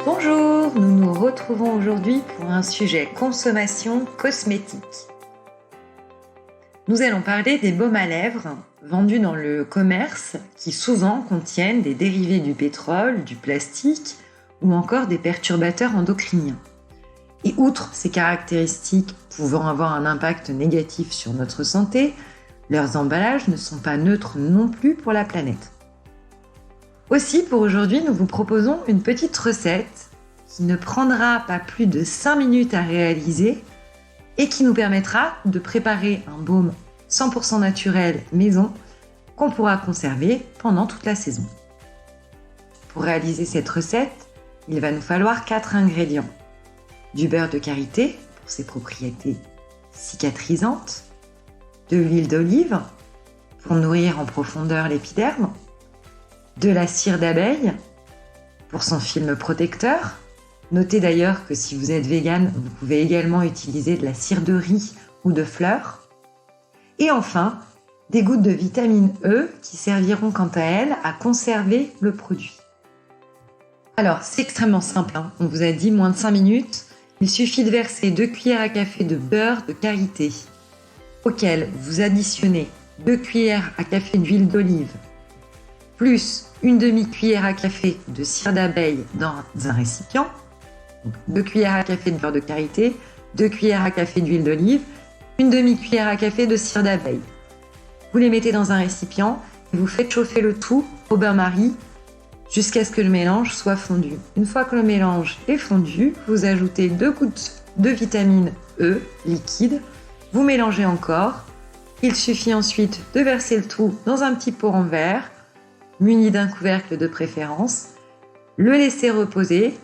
Bonjour, nous nous retrouvons aujourd'hui pour un sujet consommation cosmétique. Nous allons parler des baumes à lèvres vendus dans le commerce qui souvent contiennent des dérivés du pétrole, du plastique ou encore des perturbateurs endocriniens. Et outre ces caractéristiques pouvant avoir un impact négatif sur notre santé, leurs emballages ne sont pas neutres non plus pour la planète. Aussi, pour aujourd'hui, nous vous proposons une petite recette qui ne prendra pas plus de 5 minutes à réaliser et qui nous permettra de préparer un baume 100% naturel maison qu'on pourra conserver pendant toute la saison. Pour réaliser cette recette, il va nous falloir 4 ingrédients. Du beurre de karité pour ses propriétés cicatrisantes, de l'huile d'olive pour nourrir en profondeur l'épiderme, de la cire d'abeille pour son film protecteur. Notez d'ailleurs que si vous êtes vegan, vous pouvez également utiliser de la cire de riz ou de fleurs. Et enfin, des gouttes de vitamine E qui serviront quant à elles à conserver le produit. Alors, c'est extrêmement simple, on vous a dit moins de 5 minutes. Il suffit de verser 2 cuillères à café de beurre de karité, auquel vous additionnez 2 cuillères à café d'huile d'olive, plus une demi-cuillère à café de cire d'abeille dans un récipient, donc 2 cuillères à café de beurre de karité, 2 cuillères à café d'huile d'olive, une demi-cuillère à café de cire d'abeille. Vous les mettez dans un récipient et vous faites chauffer le tout au bain-marie jusqu'à ce que le mélange soit fondu. Une fois que le mélange est fondu, vous ajoutez 2 gouttes de vitamine E liquide, vous mélangez encore. Il suffit ensuite de verser le tout dans un petit pot en verre, muni d'un couvercle de préférence, le laisser reposer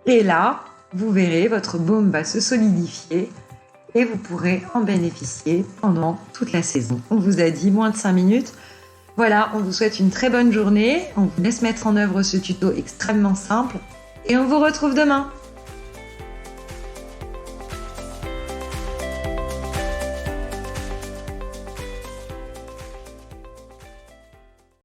et là, vous verrez, votre baume va se solidifier et vous pourrez en bénéficier pendant toute la saison. On vous a dit moins de 5 minutes. Voilà, on vous souhaite une très bonne journée, on vous laisse mettre en œuvre ce tuto extrêmement simple et on vous retrouve demain.